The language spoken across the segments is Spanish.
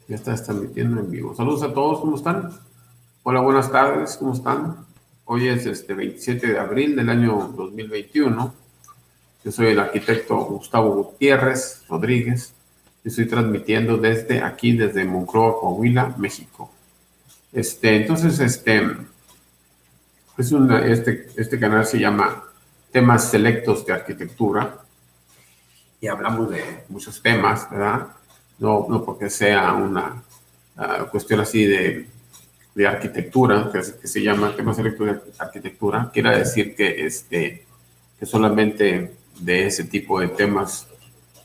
Ya estás transmitiendo en vivo. Saludos a todos, ¿cómo están? Hola, buenas tardes, ¿cómo están? Hoy es 27 de abril del año 2021. Yo soy el arquitecto Gustavo Gutiérrez Rodríguez y estoy transmitiendo desde aquí, desde Monclova, Coahuila, México. Entonces, este canal se llama Temas Selectos de Arquitectura y hablamos de muchos temas, ¿verdad? No porque sea una cuestión así de arquitectura, que se llama temas selectos de arquitectura, quiere decir que solamente de ese tipo de temas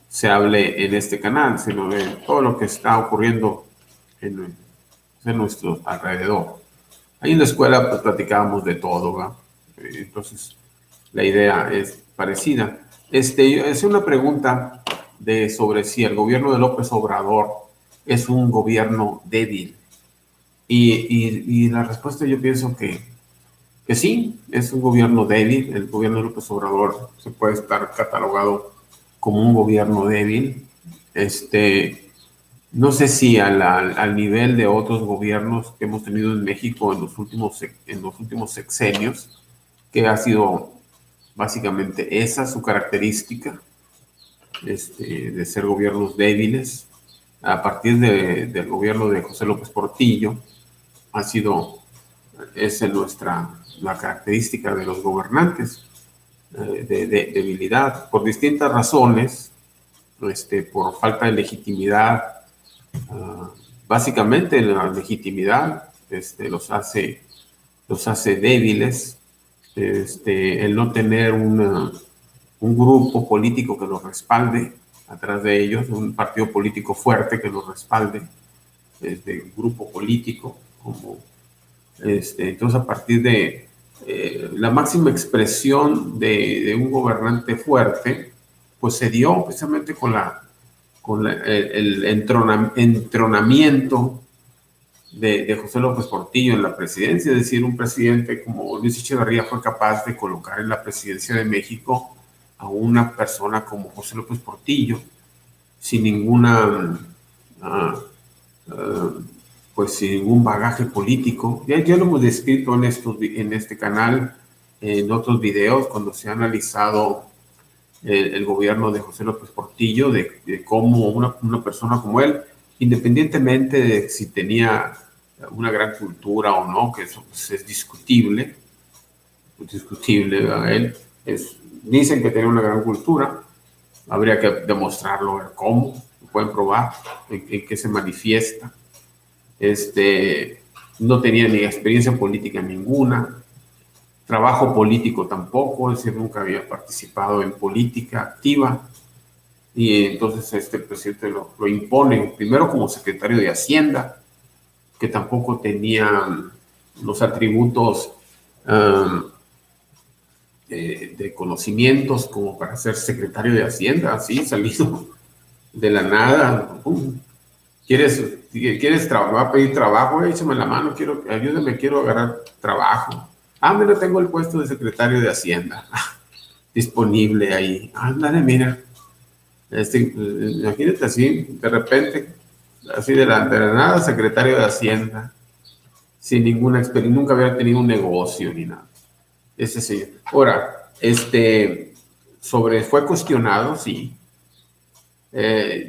se hable en este canal, sino de todo lo que está ocurriendo en nuestro alrededor. Ahí en la escuela pues platicábamos de todo, ¿verdad? Entonces la idea es parecida. Es una pregunta sobre si el gobierno de López Obrador es un gobierno débil. Y la respuesta yo pienso que sí, es un gobierno débil. El gobierno de López Obrador se puede estar catalogado como un gobierno débil. No sé si al nivel de otros gobiernos que hemos tenido en México en los últimos sexenios, que ha sido básicamente esa su característica, de ser gobiernos débiles. A partir del gobierno de José López Portillo, es la característica de los gobernantes, de debilidad, por distintas razones, por falta de legitimidad. Básicamente la legitimidad los hace débiles, el no tener un grupo político que los respalde atrás de ellos, un partido político fuerte que los respalde, un grupo político como entonces, a partir de la máxima expresión de un gobernante fuerte, pues se dio precisamente con el entronamiento de José López Portillo en la presidencia. Es decir, un presidente como Luis Echeverría fue capaz de colocar en la presidencia de México a una persona como José López Portillo, sin ninguna pues sin ningún bagaje político. Ya lo hemos descrito en este canal, en otros videos, cuando se ha analizado el gobierno de José López Portillo, de cómo una persona como él, independientemente de si tenía una gran cultura o no, que eso pues, es discutible, dicen que tenía una gran cultura, habría que demostrarlo, ver cómo, lo pueden probar, en qué se manifiesta. No tenía ni experiencia política ninguna, trabajo político tampoco, es decir, nunca había participado en política activa, y entonces el presidente lo impone primero como secretario de Hacienda, que tampoco tenía los atributos de conocimientos como para ser secretario de Hacienda, así salido de la nada. ¿Quieres va a pedir trabajo? Échame la mano, ayúdame, quiero agarrar trabajo. Mira, tengo el puesto de secretario de Hacienda disponible ahí. Ándale, mira. Imagínate así, de repente, así de la nada, secretario de Hacienda, sin ninguna experiencia, nunca había tenido un negocio ni nada. Ese señor. Ahora, fue cuestionado, sí.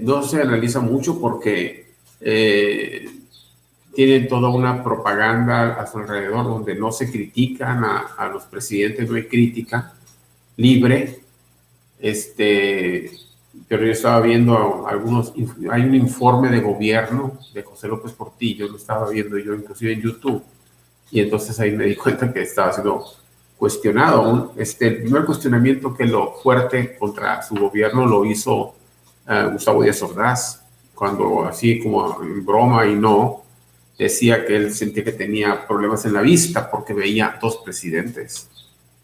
No se analiza mucho porque tienen toda una propaganda a su alrededor donde no se critican a los presidentes, no hay crítica libre. Pero yo estaba viendo hay un informe de gobierno de José López Portillo, lo estaba viendo yo inclusive en YouTube, y entonces ahí me di cuenta que estaba siendo cuestionado. El primer cuestionamiento que lo fuerte contra su gobierno lo hizo Gustavo Díaz Ordaz, cuando así como en broma y no, decía que él sentía que tenía problemas en la vista porque veía dos presidentes.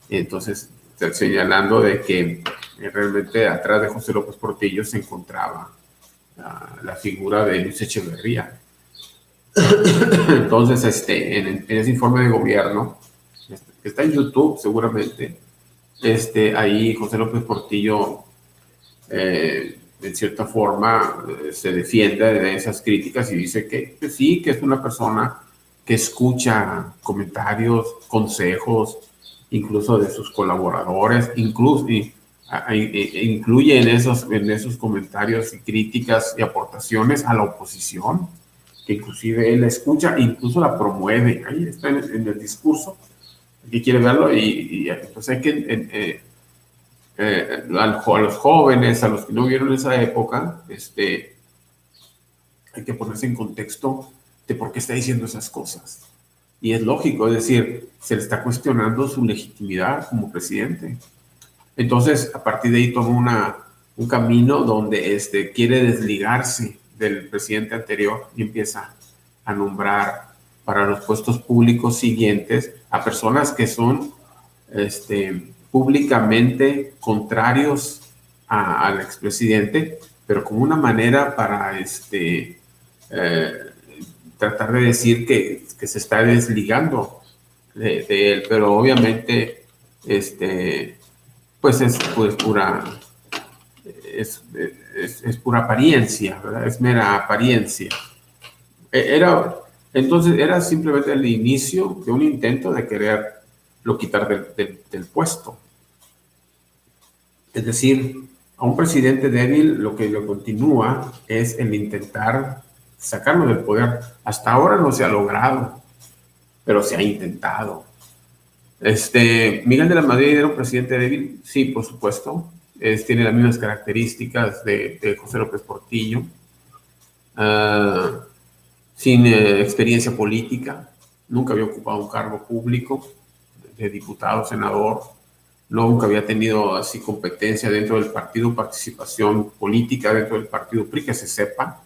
Entonces, señalando de que realmente atrás de José López Portillo se encontraba la figura de Luis Echeverría. Entonces, en ese informe de gobierno, que está en YouTube seguramente, ahí José López Portillo en cierta forma, se defiende de esas críticas y dice que sí, que es una persona que escucha comentarios, consejos, incluso de sus colaboradores, incluso incluye en esos comentarios y críticas y aportaciones a la oposición, que inclusive él la escucha e incluso la promueve. Ahí está en el discurso, que quiere verlo, y pues hay que a los jóvenes, a los que no vieron esa época, hay que ponerse en contexto de por qué está diciendo esas cosas. Y es lógico, es decir, se le está cuestionando su legitimidad como presidente. Entonces, a partir de ahí toma un camino donde quiere desligarse del presidente anterior y empieza a nombrar para los puestos públicos siguientes a personas que son públicamente contrarios al expresidente, pero como una manera para tratar de decir que se está desligando de él, pero obviamente pues es pues es pura apariencia, ¿verdad? Es mera apariencia. Era, entonces era simplemente el inicio de un intento de quererlo quitar del puesto. Es decir, a un presidente débil lo que lo continúa es el intentar sacarlo del poder. Hasta ahora no se ha logrado, pero se ha intentado. Miguel de la Madrid era un presidente débil, sí, por supuesto. Tiene las mismas características de José López Portillo. Sin experiencia política, nunca había ocupado un cargo público de diputado, senador, nunca había tenido así competencia dentro del partido, participación política dentro del partido PRI, que se sepa.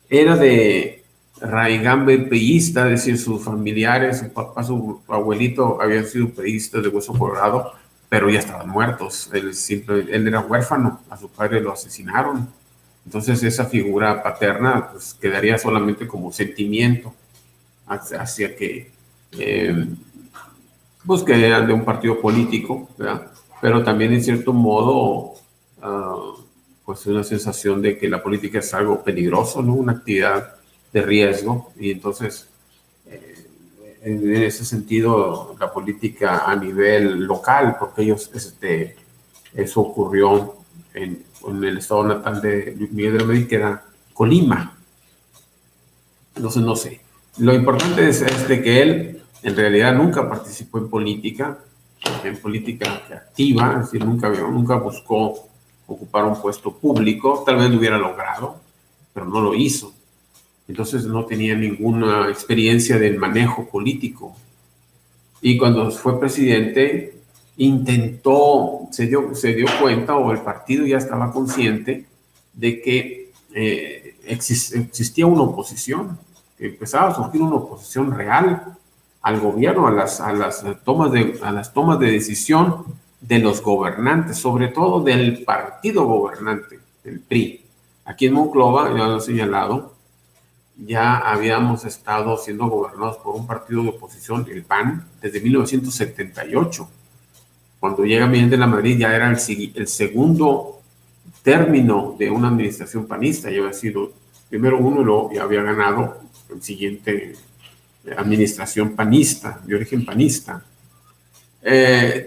Era de raigambre priista, es decir, sus familiares, su papá, su abuelito habían sido priistas de hueso colorado, pero ya estaban muertos. Él era huérfano, a su padre lo asesinaron. Entonces esa figura paterna pues, quedaría solamente como sentimiento hacia que, pues que eran de un partido político, ¿verdad? Pero también en cierto modo, pues una sensación de que la política es algo peligroso, ¿no? Una actividad de riesgo, y entonces en ese sentido la política a nivel local, porque eso ocurrió en el estado natal de Miguel de la Madrid, que era Colima. Entonces, no sé. Lo importante es de que él en realidad nunca participó en política activa, es decir, nunca buscó ocupar un puesto público, tal vez lo hubiera logrado, pero no lo hizo. Entonces no tenía ninguna experiencia del manejo político. Y cuando fue presidente, se dio cuenta, o el partido ya estaba consciente, de que existía una oposición, que empezaba a surgir una oposición real al gobierno, a las tomas de decisión de los gobernantes, sobre todo del partido gobernante, del PRI. Aquí en Monclova, ya lo he señalado, ya habíamos estado siendo gobernados por un partido de oposición, el PAN, desde 1978. Cuando llega Miguel de la Madrid ya era el segundo término de una administración panista. Ya había sido primero uno y luego ya había ganado el siguiente administración panista, de origen panista.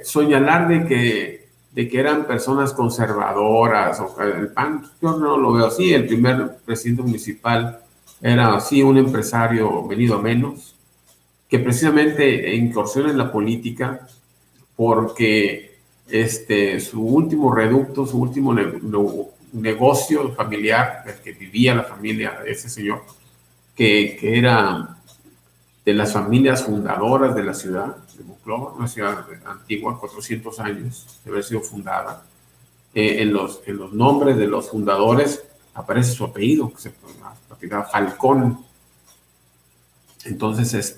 Señalar de que eran personas conservadoras, o el PAN, yo no lo veo así. El primer presidente municipal era así un empresario venido a menos, que precisamente incursiona en la política porque su último reducto, su último negocio familiar, del que vivía la familia de ese señor, que era de las familias fundadoras de la ciudad de Monclova, una ciudad antigua, 400 años de haber sido fundada. En los nombres de los fundadores aparece su apellido, que se llama Falcón. Entonces,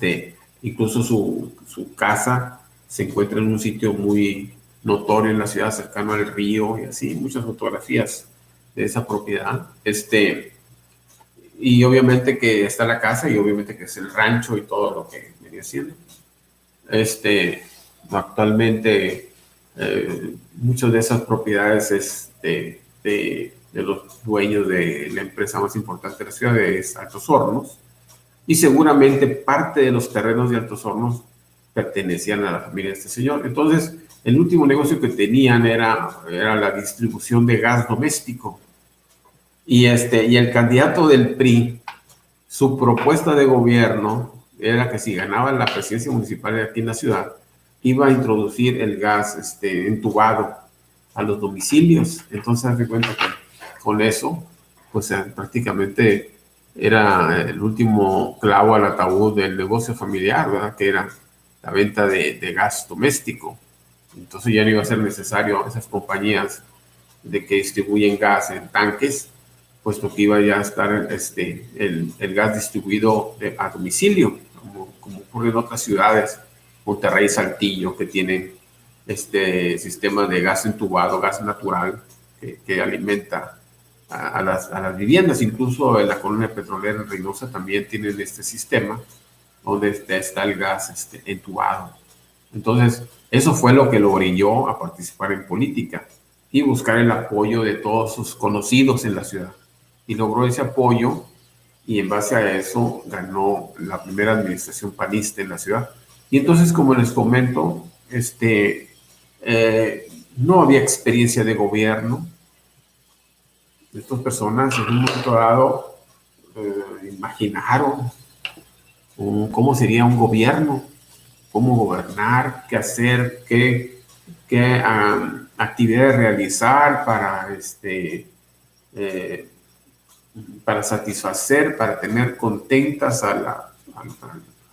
incluso su casa se encuentra en un sitio muy notorio en la ciudad, cercano al río, y así, muchas fotografías de esa propiedad. Y obviamente que está la casa, y obviamente que es el rancho y todo lo que venía siendo. Actualmente, muchas de esas propiedades de de los dueños de la empresa más importante de la ciudad, es Altos Hornos, y seguramente parte de los terrenos de Altos Hornos pertenecían a la familia de este señor. Entonces, el último negocio que tenían era la distribución de gas doméstico. Y el candidato del PRI, su propuesta de gobierno era que si ganaba la presidencia municipal aquí en la ciudad, iba a introducir el gas entubado a los domicilios. Entonces, haz de cuenta que con eso, pues prácticamente era el último clavo al ataúd del negocio familiar, ¿verdad? Que era la venta de gas doméstico. Entonces ya no iba a ser necesario esas compañías de que distribuyen gas en tanques, puesto que iba ya a estar el gas distribuido a domicilio, como ocurre en otras ciudades, Monterrey y Saltillo, que tienen sistema de gas entubado, gas natural, que alimenta a las viviendas. Incluso en la colonia petrolera en Reynosa también tienen este sistema, donde está el gas entubado. Entonces, eso fue lo que lo orilló a participar en política y buscar el apoyo de todos sus conocidos en la ciudad. Y logró ese apoyo, y en base a eso ganó la primera administración panista en la ciudad. Y entonces, como les comento, no había experiencia de gobierno. Estas personas en un momento dado imaginaron cómo sería un gobierno, cómo gobernar, qué hacer, qué actividades realizar para satisfacer, para tener contentas a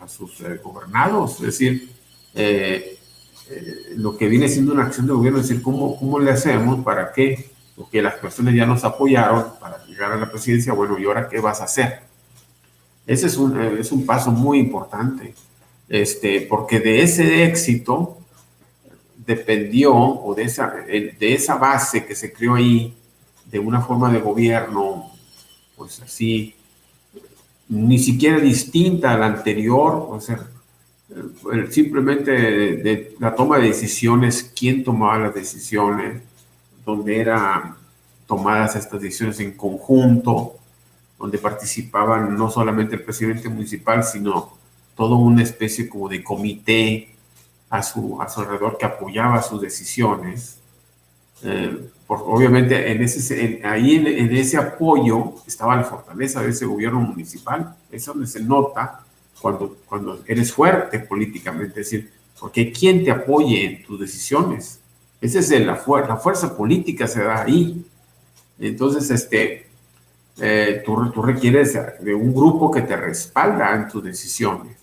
sus gobernados. Es decir, lo que viene siendo una acción de gobierno, es decir, cómo le hacemos para que, porque las personas ya nos apoyaron para llegar a la presidencia, bueno, ¿y ahora qué vas a hacer? Ese es un paso muy importante, porque de ese éxito dependió, o de esa base que se creó ahí, de una forma de gobierno, pues así, ni siquiera distinta a la anterior, o sea, simplemente de la toma de decisiones, quién tomaba las decisiones, donde eran tomadas estas decisiones en conjunto, donde participaban no solamente el presidente municipal, sino toda una especie como de comité a su alrededor que apoyaba sus decisiones. Obviamente en ese apoyo estaba la fortaleza de ese gobierno municipal. Es donde se nota cuando eres fuerte políticamente, es decir, porque ¿quién te apoye en tus decisiones? Esa es la fuerza política, se da ahí. Entonces, tú requieres de un grupo que te respalda en tus decisiones.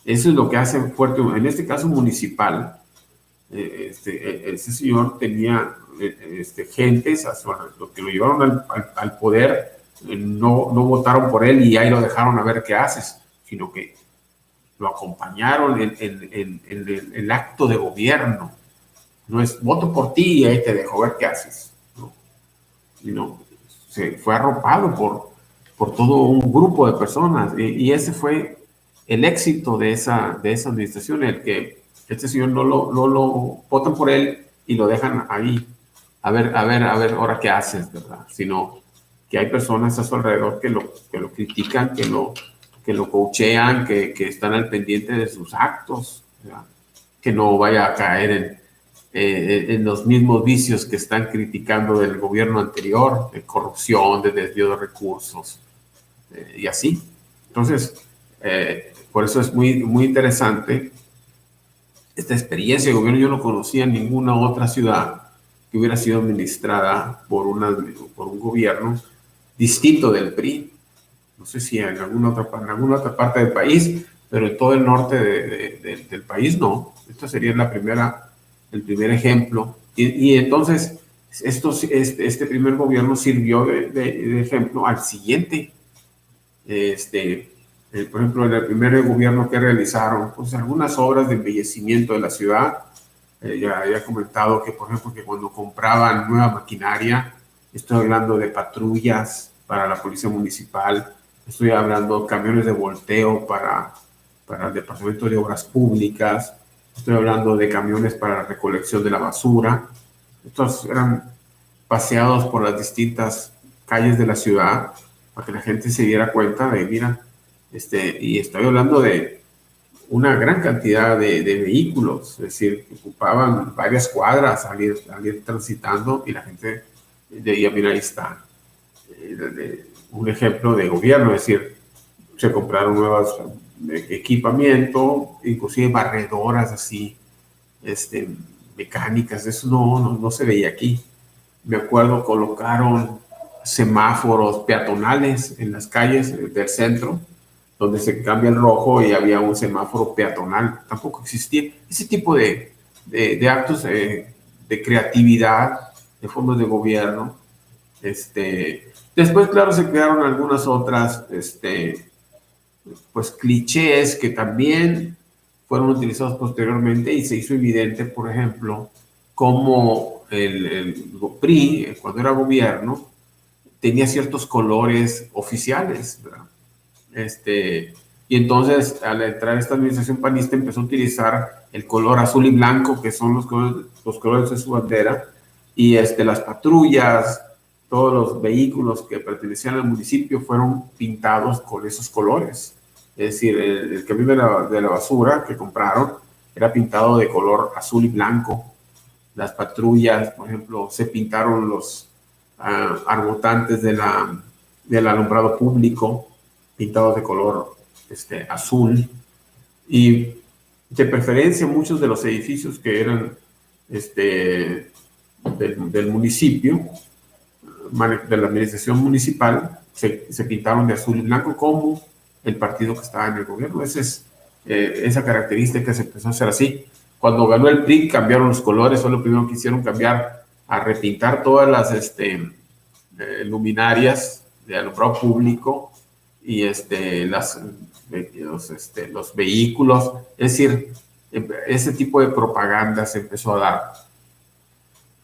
Eso es lo que hace fuerte, en este caso municipal. Ese señor tenía gentes los que lo llevaron al poder, no votaron por él y ahí lo dejaron a ver qué haces, sino que lo acompañaron en el acto de gobierno. No es voto por ti y ahí te dejo ver qué haces, ¿no? Sino se fue arropado por todo un grupo de personas, y ese fue el éxito de esa administración, el que este señor no lo votan por él y lo dejan ahí, a ver, ahora qué haces, ¿verdad? Sino que hay personas a su alrededor que lo critican, que lo coachean, que están al pendiente de sus actos, ¿verdad? Que no vaya a caer en los mismos vicios que están criticando del gobierno anterior, de corrupción, de desvío de recursos, y así. Entonces, por eso es muy, muy interesante esta experiencia de gobierno. Yo no conocía ninguna otra ciudad que hubiera sido administrada por un gobierno distinto del PRI. No sé si en alguna otra parte del país, pero en todo el norte del país no. Esta sería el primer ejemplo. Y entonces, este primer gobierno sirvió de ejemplo al siguiente. Por ejemplo, en el primer gobierno que realizaron, pues algunas obras de embellecimiento de la ciudad. Ya he comentado que, por ejemplo, que cuando compraban nueva maquinaria, estoy hablando de patrullas para la policía municipal, estoy hablando de camiones de volteo para el Departamento de Obras Públicas, estoy hablando de camiones para la recolección de la basura. Estos eran paseados por las distintas calles de la ciudad para que la gente se diera cuenta de, mira, y estoy hablando de una gran cantidad de vehículos, es decir, que ocupaban varias cuadras al ir transitando y la gente veía, mira, ahí está un ejemplo de gobierno, es decir, se compraron nuevos equipamiento, inclusive barredoras así, mecánicas, eso no se veía aquí. Me acuerdo, colocaron semáforos peatonales en las calles del centro, donde se cambia el rojo y había un semáforo peatonal. Tampoco existía ese tipo de actos de creatividad, de formas de gobierno. Después, claro, se crearon algunas otras pues clichés que también fueron utilizados posteriormente y se hizo evidente, por ejemplo, cómo el PRI, cuando era gobierno, tenía ciertos colores oficiales, ¿verdad? Y entonces, al entrar esta administración panista, empezó a utilizar el color azul y blanco, que son los colores de su bandera, y las patrullas, todos los vehículos que pertenecían al municipio fueron pintados con esos colores. Es decir, el camión de la basura que compraron era pintado de color azul y blanco. Las patrullas, por ejemplo, se pintaron los arbotantes del alumbrado público, pintados de color azul. Y de preferencia, muchos de los edificios que eran del municipio, de la administración municipal, se pintaron de azul y blanco como el partido que estaba en el gobierno. Esa característica se empezó a hacer así. Cuando ganó el PRI, cambiaron los colores, fue lo primero que hicieron, cambiar, a repintar todas las luminarias de alumbrado público y los vehículos. Es decir, ese tipo de propaganda se empezó a dar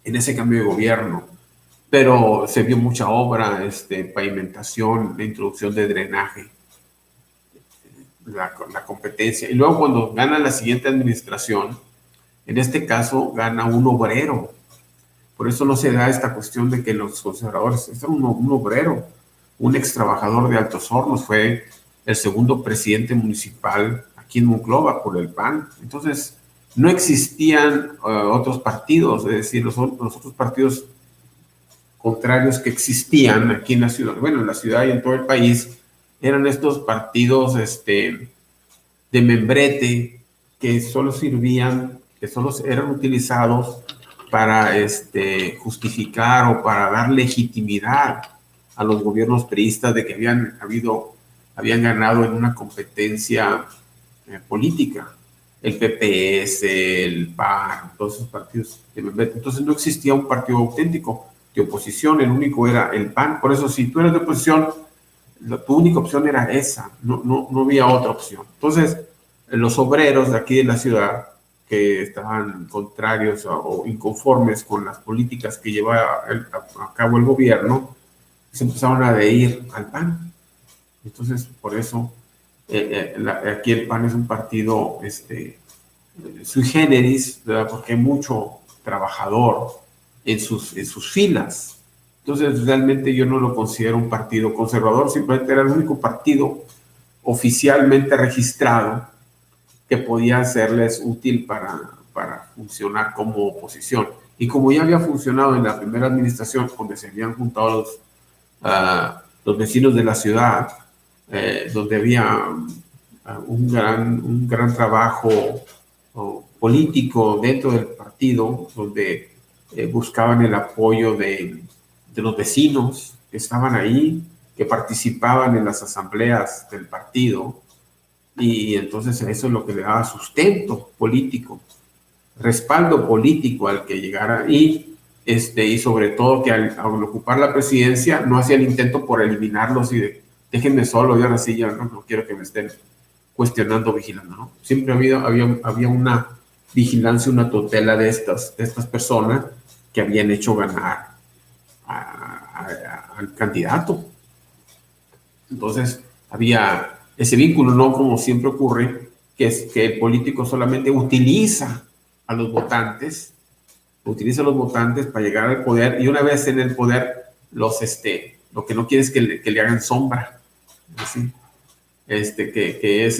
en ese cambio de gobierno. Pero se vio mucha obra, pavimentación, la introducción de drenaje, la competencia. Y luego cuando gana la siguiente administración, en este caso gana un obrero. Por eso no se da esta cuestión de que los conservadores, es un obrero, un ex trabajador de Altos Hornos, fue el segundo presidente municipal aquí en Monclova por el PAN. Entonces, no existían otros partidos, es decir, los otros partidos contrarios que existían aquí en la ciudad, bueno, en la ciudad y en todo el país, eran estos partidos de membrete que solo servían, que solo eran utilizados para justificar o para dar legitimidad a los gobiernos priistas de que habían ganado en una competencia política. El PPS, el PAN, todos esos partidos de membrete. Entonces no existía un partido auténtico de oposición, el único era el PAN. Por eso, si tú eres de oposición, tu única opción era esa, no había otra opción. Entonces, los obreros de aquí de la ciudad que estaban contrarios o inconformes con las políticas que llevaba a cabo el gobierno, se empezaron a adherir al PAN. Entonces, por eso, aquí el PAN es un partido sui generis, ¿verdad? Porque hay mucho trabajador en sus filas. Entonces, realmente yo no lo considero un partido conservador, simplemente era el único partido oficialmente registrado que podía serles útil para funcionar como oposición. Y como ya había funcionado en la primera administración, donde se habían juntado los vecinos de la ciudad, donde había un gran trabajo político dentro del partido, donde buscaban el apoyo de los vecinos que estaban ahí, que participaban en las asambleas del partido, y entonces eso es lo que le daba sustento político, respaldo político al que llegara, y sobre todo que al ocupar la presidencia no hacía el intento por eliminarlos y déjenme solo, y ahora sí ya no quiero que me estén cuestionando, vigilando, ¿no? Siempre había una vigilancia, una tutela de estas personas que habían hecho ganar al candidato. Entonces había ese vínculo, no como siempre ocurre, que es que el político solamente utiliza a los votantes utiliza a los votantes para llegar al poder, y una vez en el poder, lo que no quiere es que le hagan sombra, ¿sí? Que es,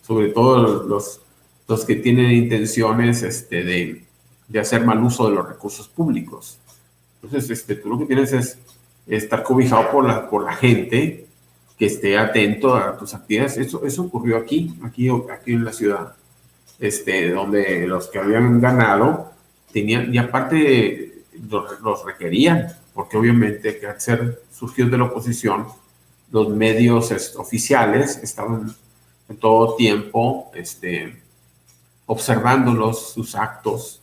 sobre todo los que tienen intenciones, de hacer mal uso de los recursos públicos. Entonces, tú lo que tienes es estar cobijado por la gente, que esté atento a tus actividades. Eso ocurrió aquí en la ciudad, donde los que habían ganado tenían, y aparte los requerían, porque obviamente que al ser surgidos de la oposición, los medios oficiales estaban en todo tiempo observándolos, sus actos,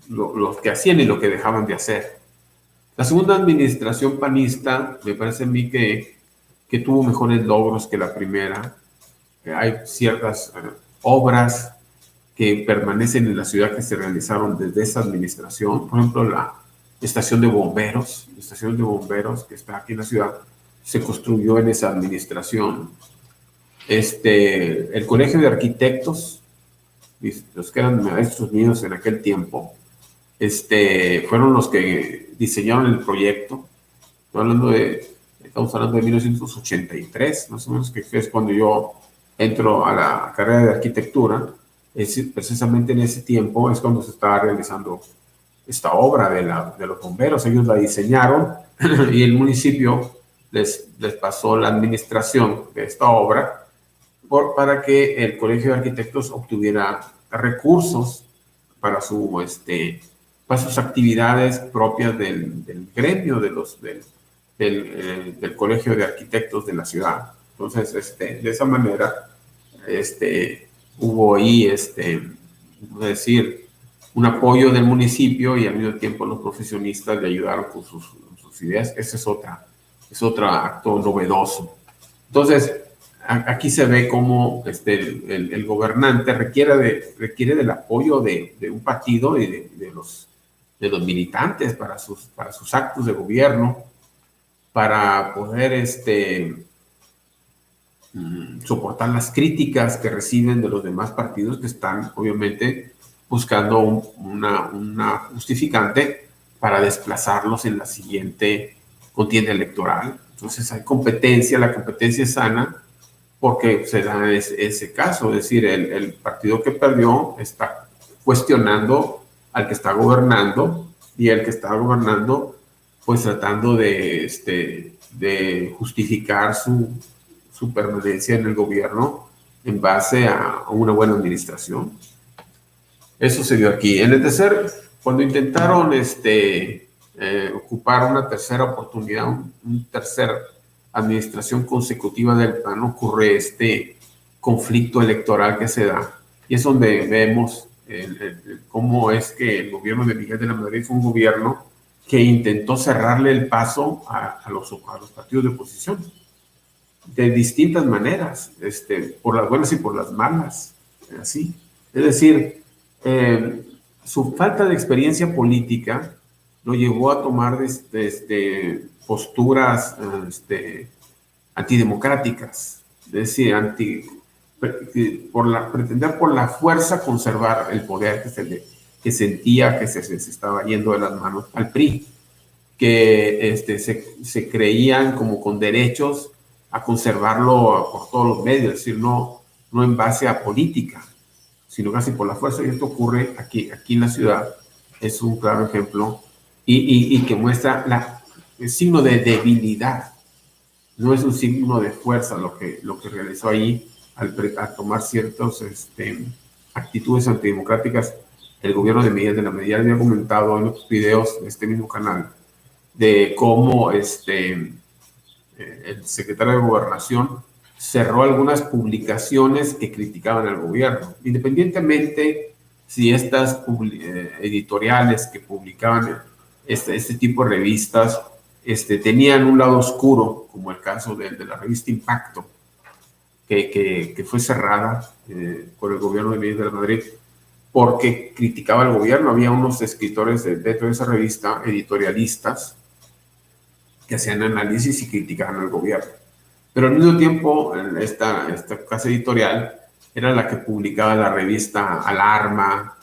lo que hacían y lo que dejaban de hacer. La segunda administración panista me parece a mí que tuvo mejores logros que la primera. Hay ciertas obras que permanecen en la ciudad que se realizaron desde esa administración. Por ejemplo, la estación de bomberos que está aquí en la ciudad, se construyó en esa administración. El Colegio de Arquitectos, los que eran maestros míos en aquel tiempo, fueron los que diseñaron el proyecto. Estamos hablando de 1983, más o menos, que es cuando yo entro a la carrera de arquitectura. Precisamente en ese tiempo es cuando se estaba realizando esta obra de los bomberos. Ellos la diseñaron y el municipio les pasó la administración de esta obra para que el Colegio de Arquitectos obtuviera recursos para sus actividades propias del gremio del Colegio de Arquitectos de la ciudad. Entonces, de esa manera, hubo ahí, un apoyo del municipio, y al mismo tiempo los profesionistas le ayudaron con sus ideas. Ese es otro acto novedoso. Entonces, aquí se ve cómo el gobernante requiere del apoyo de un partido y de los militantes para sus actos de gobierno, para poder soportar las críticas que reciben de los demás partidos, que están obviamente buscando una justificante para desplazarlos en la siguiente contienda electoral. Entonces hay competencia, la competencia es sana, porque se da ese caso, es decir, el partido que perdió está cuestionando al que está gobernando, y el que está gobernando pues tratando de justificar su permanencia en el gobierno en base a una buena administración. Eso se dio aquí. En el tercer, cuando intentaron ocupar una tercera oportunidad, una tercera administración consecutiva del PAN, ocurre este conflicto electoral que se da, y es donde vemos cómo es que el gobierno de Miguel de la Madrid fue un gobierno que intentó cerrarle el paso a los partidos de oposición de distintas maneras, por las buenas y por las malas, así. Es decir, su falta de experiencia política lo llevó a tomar posturas antidemocráticas, es decir, pretender por la fuerza conservar el poder que sentía que se estaba yendo de las manos al PRI, que se creían como con derechos a conservarlo por todos los medios, es decir, no en base a política, sino casi por la fuerza. Y esto ocurre aquí en la ciudad, es un claro ejemplo, y que muestra el signo de debilidad. No es un signo de fuerza lo que realizó ahí al tomar ciertas actitudes antidemocráticas el gobierno de Miguel de la Madrid. Ya había comentado en otros videos de este mismo canal de cómo el secretario de Gobernación cerró algunas publicaciones que criticaban al gobierno, independientemente si estas editoriales que publicaban este tipo de revistas tenían un lado oscuro, como el caso de la revista Impacto, que fue cerrada por el gobierno de Miguel de la Madrid porque criticaba al gobierno. Había unos escritores dentro de esa revista, editorialistas, que hacían análisis y criticaban al gobierno. Pero al mismo tiempo, esta casa editorial era la que publicaba la revista Alarma,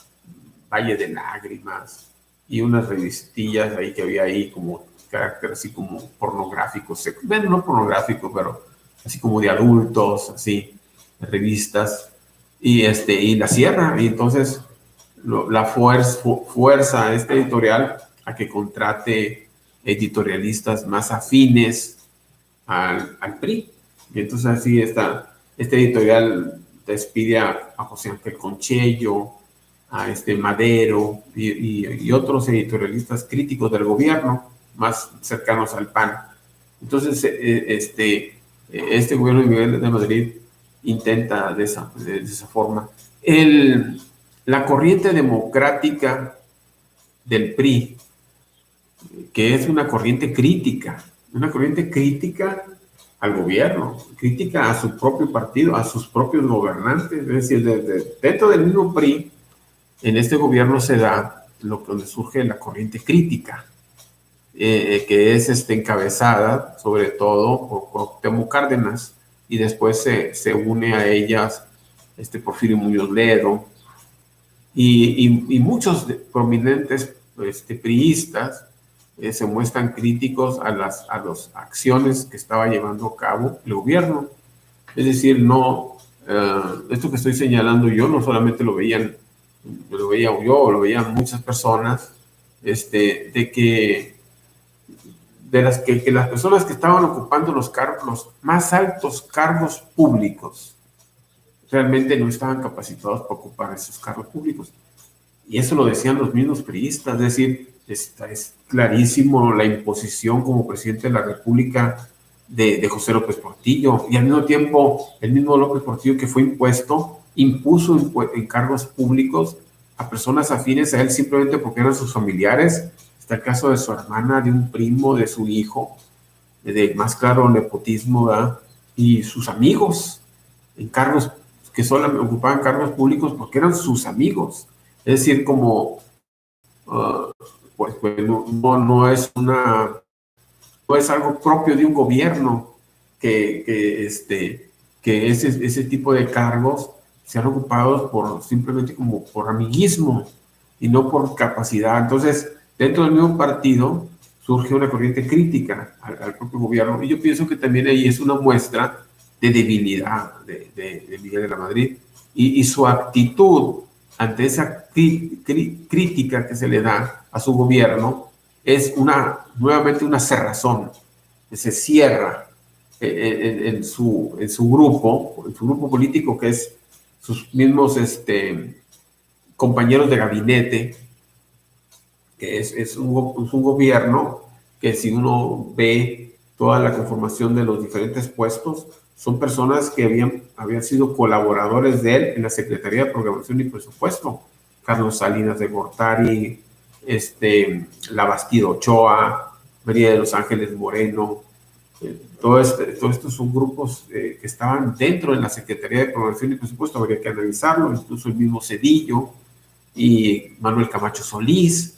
Valle de Lágrimas y unas revistillas ahí que había ahí como carácter así como pornográfico, bueno, no pornográfico, pero así como de adultos, así, revistas, y la cierra, y entonces la fuerza a este editorial a que contrate editorialistas más afines al PRI. Y entonces así este editorial despide a José Ángel Conchello, a Madero y otros editorialistas críticos del gobierno, más cercanos al PAN. Entonces, este gobierno de Miguel de Madrid intenta de esa forma. La corriente democrática del PRI, que es una corriente crítica al gobierno, crítica a su propio partido, a sus propios gobernantes, es decir, dentro del mismo PRI, en este gobierno se da donde surge la corriente crítica, que es encabezada sobre todo por Cuauhtémoc Cárdenas, y después se une a ellas Porfirio Muñoz Ledo y muchos prominentes priistas se muestran críticos a las acciones que estaba llevando a cabo el gobierno. Es decir, no, esto que estoy señalando yo no solamente lo veía yo, lo veían muchas personas, que las personas que estaban ocupando los más altos cargos públicos realmente no estaban capacitados para ocupar esos cargos públicos. Y eso lo decían los mismos priistas, es decir, es clarísimo la imposición como presidente de la República de José López Portillo, y al mismo tiempo el mismo López Portillo que fue impuso en cargos públicos a personas afines a él simplemente porque eran sus familiares. Está el caso de su hermana, de un primo, de su hijo, de más claro nepotismo, ¿verdad? Y sus amigos en cargos que solo ocupaban cargos públicos porque eran sus amigos. Es decir, como pues no es algo propio de un gobierno que ese tipo de cargos sean ocupados simplemente como por amiguismo y no por capacidad. Entonces, dentro del mismo partido surge una corriente crítica al propio gobierno, y yo pienso que también ahí es una muestra de debilidad de Miguel de la Madrid y su actitud ante esa crítica que se le da a su gobierno es nuevamente una cerrazón, que se cierra en su grupo político, que es sus mismos compañeros de gabinete, que es un gobierno que, si uno ve toda la conformación de los diferentes puestos, son personas que habían sido colaboradores de él en la Secretaría de Programación y Presupuesto. Carlos Salinas de Gortari, Labastida Ochoa, María de los Ángeles Moreno, todos estos son grupos que estaban dentro de la Secretaría de Programación y Presupuesto. Habría que analizarlo, incluso el mismo Cedillo y Manuel Camacho Solís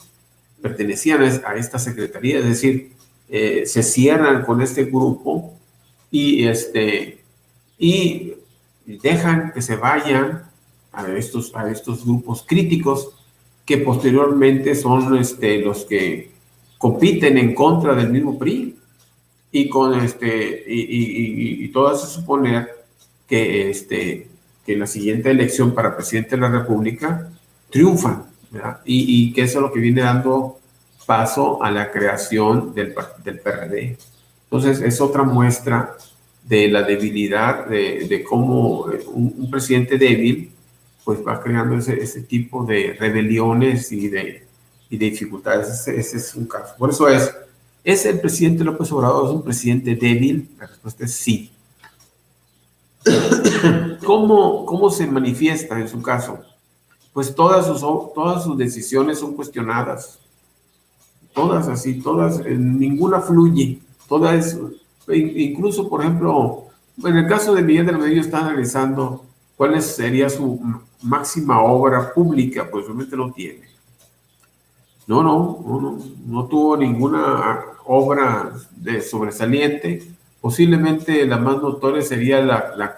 pertenecían a esta secretaría, es decir, se cierran con este grupo y dejan que se vayan a estos grupos críticos, que posteriormente son los que compiten en contra del mismo PRI, y todo hace suponer que en la siguiente elección para presidente de la República triunfan, ¿verdad? Y que eso es lo que viene dando paso a la creación del PRD. Entonces, es otra muestra de la debilidad, de cómo un presidente débil pues va creando ese tipo de rebeliones y de dificultades. Ese es un caso. Por eso ¿es el presidente López Obrador un presidente débil? La respuesta es sí. ¿Cómo se manifiesta en su caso? Pues todas sus decisiones son cuestionadas. Todas, ninguna fluye. Todas, incluso, por ejemplo, en el caso de Miguel de la Madrid, está analizando cuál sería su máxima obra pública, pues realmente no tiene. No tuvo ninguna obra sobresaliente. Posiblemente la más notoria sería la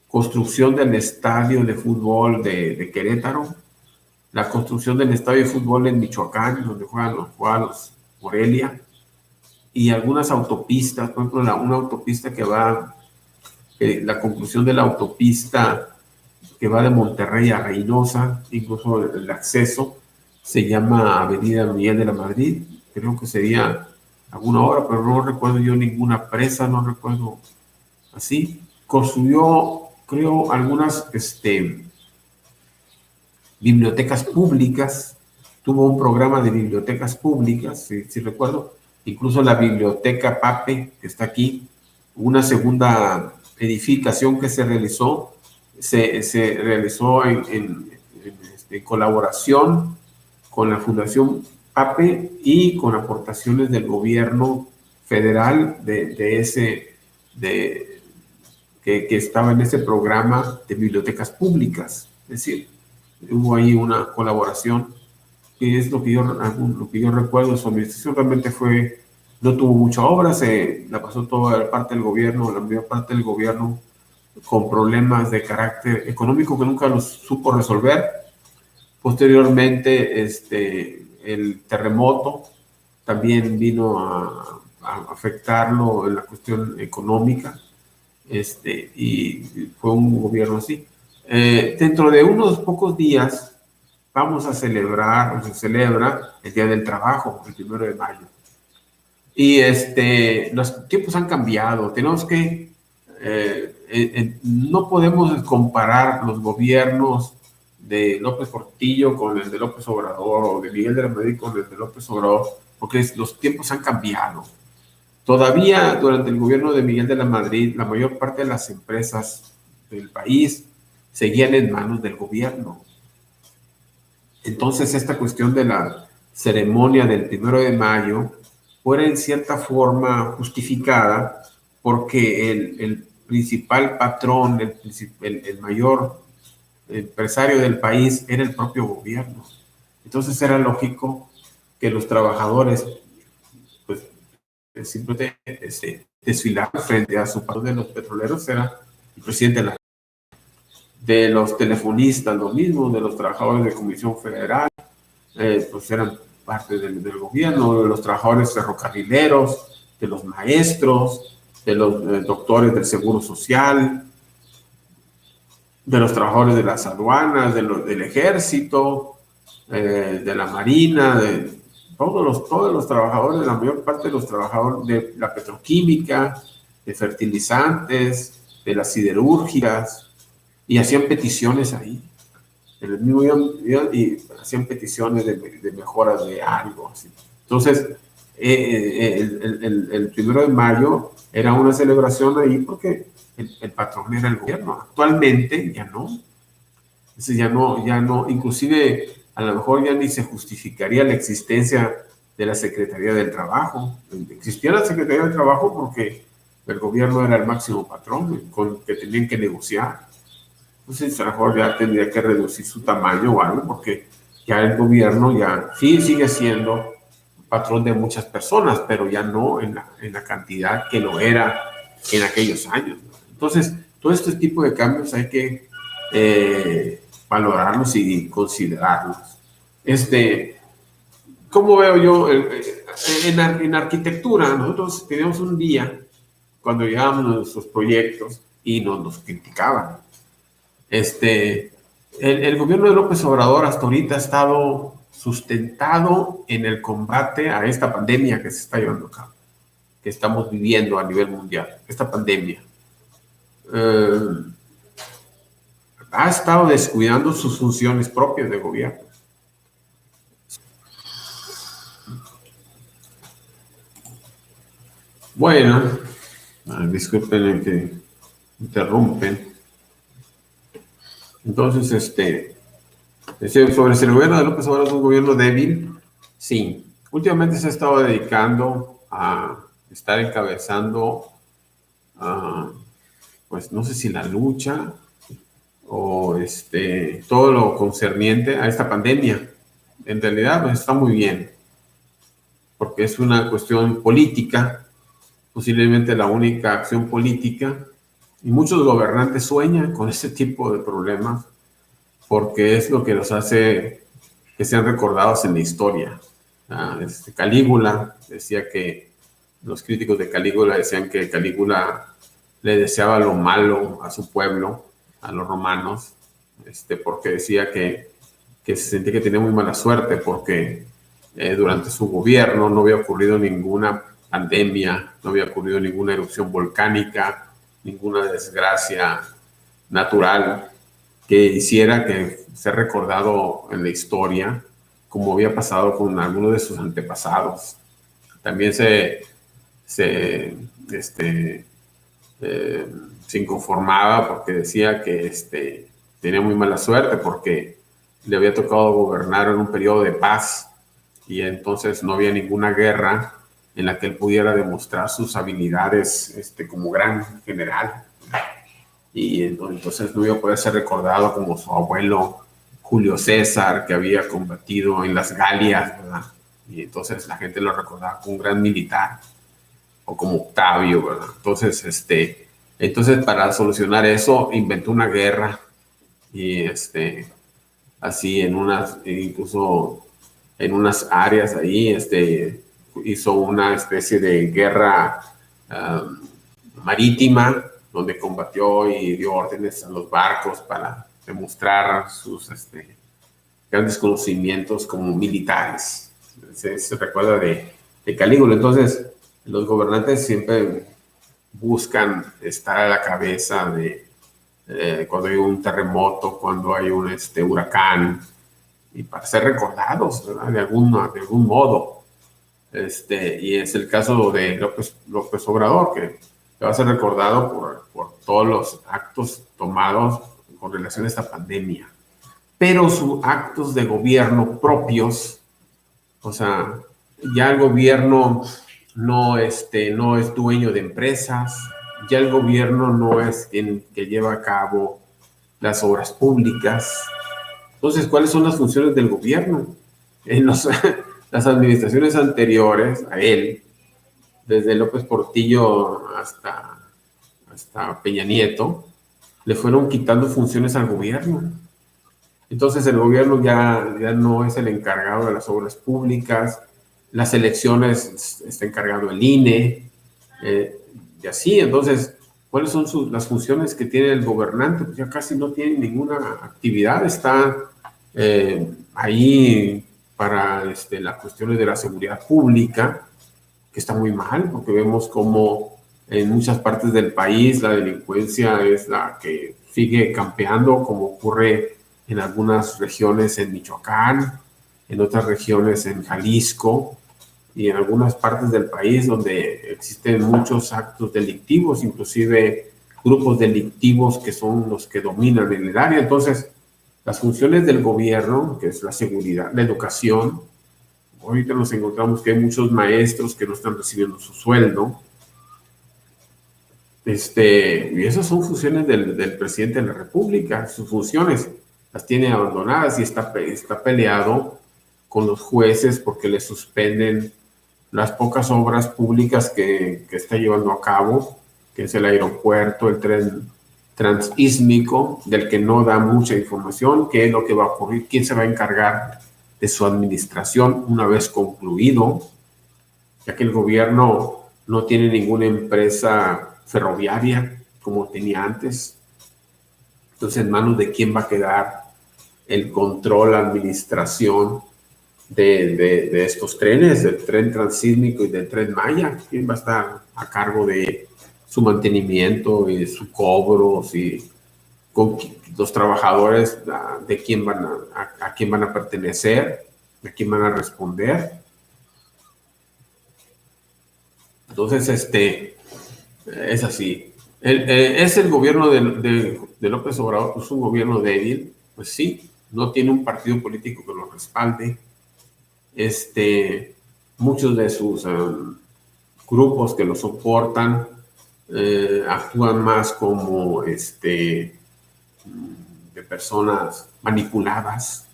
construcción del estadio de fútbol de Querétaro, la construcción del estadio de fútbol en Michoacán, donde juegan los Morelia, y algunas autopistas, por ejemplo, una autopista que va, la conclusión de la autopista que va de Monterrey a Reynosa, incluso el acceso, se llama Avenida Miguel de la Madrid, creo que sería alguna hora, pero no recuerdo yo ninguna presa, no recuerdo así. Construyó, creo, algunas bibliotecas públicas, tuvo un programa de bibliotecas públicas, si recuerdo, incluso la biblioteca Pape, que está aquí, una segunda edificación que se realizó, se realizó en colaboración con la Fundación Pape y con aportaciones del gobierno federal que estaba en ese programa de bibliotecas públicas. Es decir, hubo ahí una colaboración, que es lo que yo recuerdo. Su administración realmente no tuvo mucha obra, se la pasó toda la parte del gobierno, la mayor parte del gobierno, con problemas de carácter económico que nunca los supo resolver. Posteriormente, el terremoto también vino a afectarlo en la cuestión económica, y fue un gobierno así. Dentro de unos pocos días vamos a celebrar, o se celebra el Día del Trabajo, el 1 de mayo. Y los tiempos han cambiado, tenemos que, no podemos comparar los gobiernos de López Portillo con el de López Obrador, o de Miguel de la Madrid con el de López Obrador, porque los tiempos han cambiado. Todavía durante el gobierno de Miguel de la Madrid, la mayor parte de las empresas del país seguían en manos del gobierno. Entonces, esta cuestión de la ceremonia del 1 de mayo fue en cierta forma justificada porque el principal patrón, el mayor empresario del país era el propio gobierno. Entonces era lógico que los trabajadores, pues, simplemente desfilaran frente a su patrón. De los petroleros era el presidente de los telefonistas, lo mismo, de los trabajadores de Comisión Federal, pues eran parte del gobierno, de los trabajadores ferrocarrileros, de los maestros, de los doctores del Seguro Social, de los trabajadores de las aduanas, del ejército, de la marina, de todos los trabajadores, la mayor parte de los trabajadores de la petroquímica, de fertilizantes, de las siderúrgicas, y hacían peticiones ahí. En el mismo día, y hacían peticiones de mejoras de algo así. Entonces, el 1 de mayo era una celebración ahí porque el patrón era el gobierno. Actualmente ya no. Entonces ya no, inclusive a lo mejor ya ni se justificaría la existencia de la Secretaría del Trabajo. Existía la Secretaría del Trabajo porque el gobierno era el máximo patrón con el que tenían que negociar. Entonces a lo mejor ya tendría que reducir su tamaño o algo, porque ya el gobierno ya sí sigue siendo patrón de muchas personas, pero ya no en la cantidad que lo era en aquellos años, ¿no? Entonces, todo este tipo de cambios hay que valorarlos y considerarlos. ¿Cómo veo yo? En arquitectura, nosotros teníamos un día cuando llevábamos nuestros proyectos y nos criticaban. El gobierno de López Obrador hasta ahorita ha estado sustentado en el combate a esta pandemia que se está llevando a cabo, que estamos viviendo a nivel mundial. Esta pandemia ha estado descuidando sus funciones propias de gobierno. Bueno, disculpen que interrumpen. Entonces, sobre si el gobierno de López Obrador es un gobierno débil, sí. Últimamente se ha estado dedicando a estar encabezando, pues no sé si la lucha o todo lo concerniente a esta pandemia. En realidad, pues está muy bien, porque es una cuestión política, posiblemente la única acción política, y muchos gobernantes sueñan con ese tipo de problemas, porque es lo que los hace que sean recordados en la historia. Calígula decía que los críticos de Calígula decían que Calígula le deseaba lo malo a su pueblo, a los romanos, porque decía que se sentía que tenía muy mala suerte porque durante su gobierno no había ocurrido ninguna pandemia, no había ocurrido ninguna erupción volcánica, ninguna desgracia natural que hiciera que sea recordado en la historia como había pasado con algunos de sus antepasados. También se inconformaba porque decía que tenía muy mala suerte porque le había tocado gobernar en un periodo de paz y entonces no había ninguna guerra en la que él pudiera demostrar sus habilidades como gran general. Y entonces no iba a poder ser recordado como su abuelo Julio César, que había combatido en las Galias, ¿verdad? Y entonces la gente lo recordaba como un gran militar, o como Octavio, ¿verdad? Entonces para solucionar eso inventó una guerra y así incluso en unas áreas ahí, hizo una especie de guerra marítima donde combatió y dio órdenes a los barcos para demostrar sus grandes conocimientos como militares. Se recuerda de Calígula. Entonces, los gobernantes siempre buscan estar a la cabeza de cuando hay un terremoto, cuando hay un huracán, y para ser recordados, ¿verdad? de algún modo. Y es el caso de López Obrador, que va a ser recordado por todos los actos tomados con relación a esta pandemia. Pero sus actos de gobierno propios, o sea, ya el gobierno no es dueño de empresas, ya el gobierno no es quien que lleva a cabo las obras públicas. Entonces, ¿cuáles son las funciones del gobierno? En las administraciones anteriores a él, desde López Portillo hasta Peña Nieto, le fueron quitando funciones al gobierno. Entonces el gobierno ya no es el encargado de las obras públicas, las elecciones está encargado el INE, y así. Entonces, ¿cuáles son las funciones que tiene el gobernante? Pues ya casi no tiene ninguna actividad, está ahí para las cuestiones de la seguridad pública, que está muy mal, porque vemos como en muchas partes del país la delincuencia es la que sigue campeando, como ocurre en algunas regiones en Michoacán, en otras regiones en Jalisco y en algunas partes del país donde existen muchos actos delictivos, inclusive grupos delictivos que son los que dominan en el área. Entonces, las funciones del gobierno, que es la seguridad, la educación, ahorita nos encontramos que hay muchos maestros que no están recibiendo su sueldo. Y esas son funciones del presidente de la República. Sus funciones las tiene abandonadas y está peleado con los jueces porque le suspenden las pocas obras públicas que está llevando a cabo, que es el aeropuerto, el tren transísmico, del que no da mucha información, qué es lo que va a ocurrir, quién se va a encargar de su administración una vez concluido, ya que el gobierno no tiene ninguna empresa ferroviaria como tenía antes. Entonces, ¿en manos de quién va a quedar el control, la administración de estos trenes, del tren transísmico y del tren Maya? ¿Quién va a estar a cargo de su mantenimiento y su cobro? Y con los trabajadores, de quién a quién van a pertenecer, a quién van a responder. Entonces, es así. ¿Es el gobierno de López Obrador pues un gobierno débil? Pues sí, no tiene un partido político que lo respalde. Muchos de sus grupos que lo soportan actúan más como de personas manipuladas,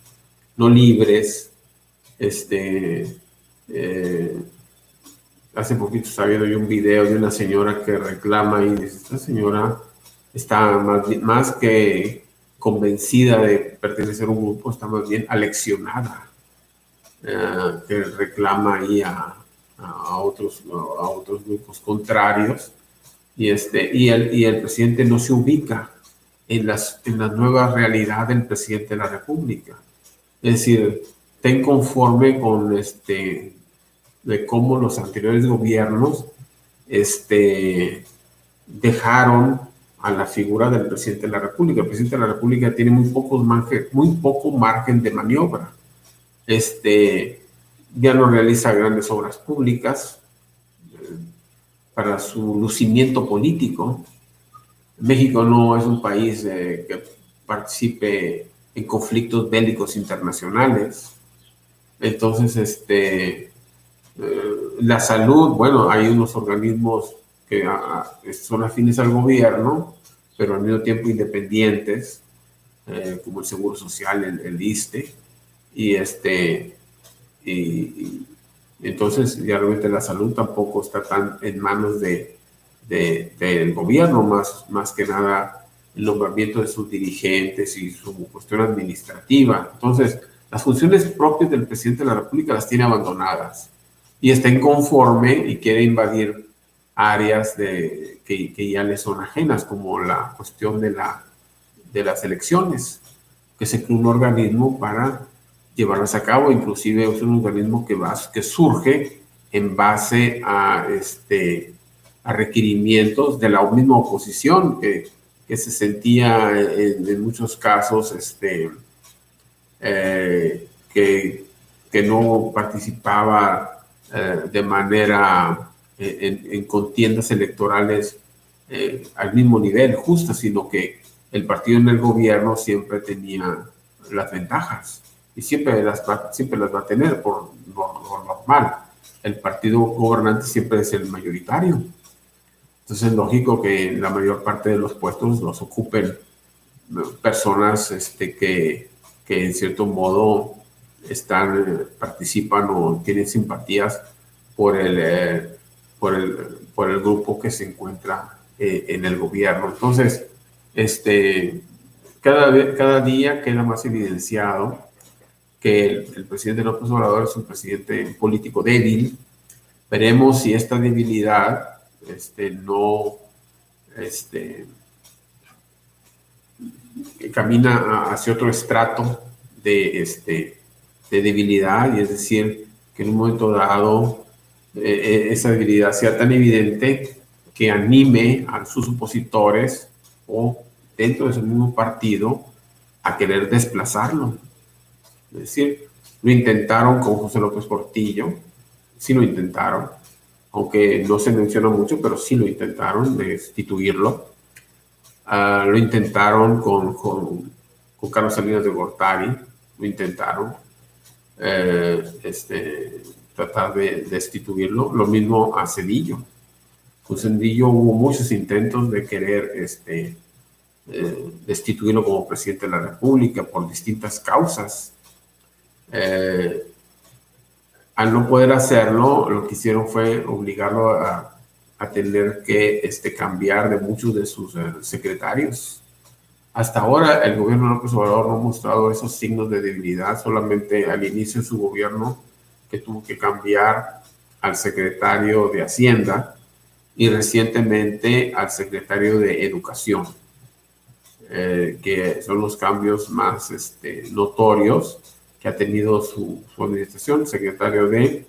no libres. Hace poquito estaba viendo yo un video de una señora que reclama y dice, esta señora está más que convencida de pertenecer a un grupo, está más bien aleccionada. que reclama ahí a otros grupos contrarios, y el presidente no se ubica en la nueva realidad del presidente de la República. Es decir, está inconforme con de cómo los anteriores gobiernos dejaron a la figura del presidente de la República. El presidente de la República tiene muy poco margen de maniobra. Ya no realiza grandes obras públicas para su lucimiento político. México no es un país que participe en conflictos bélicos internacionales. Entonces, la salud, bueno, hay unos organismos que son afines al gobierno, pero al mismo tiempo independientes, como el Seguro Social, el ISSSTE, y entonces ya realmente la salud tampoco está tan en manos del gobierno, más que nada el nombramiento de sus dirigentes y su cuestión administrativa. Entonces, las funciones propias del presidente de la República las tiene abandonadas y está inconforme y quiere invadir áreas que ya le son ajenas, como la cuestión de las elecciones, que se creó un organismo para llevarlas a cabo. Inclusive es un organismo que surge en base a requerimientos de la misma oposición, que se sentía en muchos casos que no participaba de manera en contiendas electorales al mismo nivel justo, sino que el partido en el gobierno siempre tenía las ventajas y siempre las va a tener por lo normal. El partido gobernante siempre es el mayoritario. Entonces es lógico que la mayor parte de los puestos los ocupen personas que en cierto modo participan o tienen simpatías por el grupo que se encuentra en el gobierno. Entonces, cada día queda más evidenciado que el presidente López Obrador es un presidente político débil. Veremos si esta debilidad no camina hacia otro estrato de debilidad, y es decir, que en un momento dado esa debilidad sea tan evidente que anime a sus opositores o dentro de su mismo partido a querer desplazarlo. Es decir, lo intentaron con José López Portillo, sí lo intentaron, aunque no se menciona mucho, pero sí lo intentaron destituirlo. Lo intentaron con Carlos Salinas de Gortari, lo intentaron tratar de destituirlo. Lo mismo a Zedillo. Con Zedillo hubo muchos intentos de querer destituirlo como presidente de la República por distintas causas. Al no poder hacerlo, lo que hicieron fue obligarlo a tener que cambiar de muchos de sus secretarios. Hasta ahora el gobierno de López Obrador no ha mostrado esos signos de debilidad, solamente al inicio de su gobierno, que tuvo que cambiar al secretario de Hacienda y recientemente al secretario de Educación, que son los cambios más notorios que ha tenido su administración: el secretario de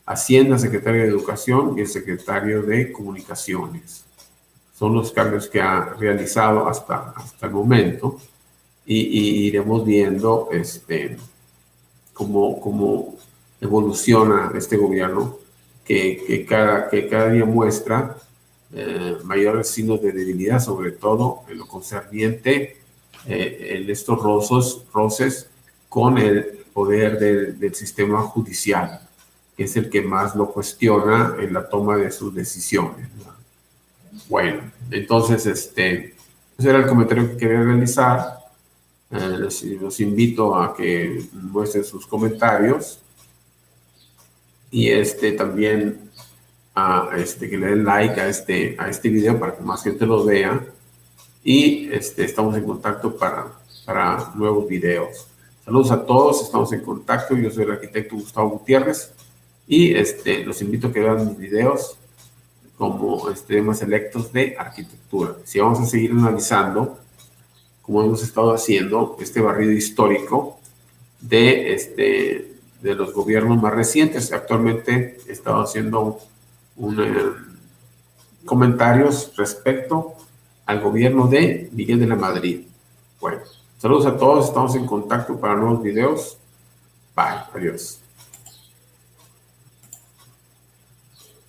Hacienda, secretario de Educación y el secretario de Comunicaciones. Son los cambios que ha realizado hasta el momento, y iremos viendo cómo evoluciona este gobierno que cada día muestra mayores signos de debilidad, sobre todo en lo concerniente en estos roces con el poder del sistema judicial, que es el que más lo cuestiona en la toma de sus decisiones. Bueno, entonces ese era el comentario que quería realizar. Los invito a que muestren sus comentarios y también a que le den like a este video para que más gente lo vea, y estamos en contacto para nuevos videos. Saludos a todos, estamos en contacto. Yo soy el arquitecto Gustavo Gutiérrez y los invito a que vean mis videos como temas selectos de arquitectura. Si vamos a seguir analizando, como hemos estado haciendo, este barrido histórico de los gobiernos más recientes. Actualmente he estado haciendo comentarios respecto al gobierno de Miguel de la Madrid. Bueno, saludos a todos, estamos en contacto para nuevos videos. Bye, adiós.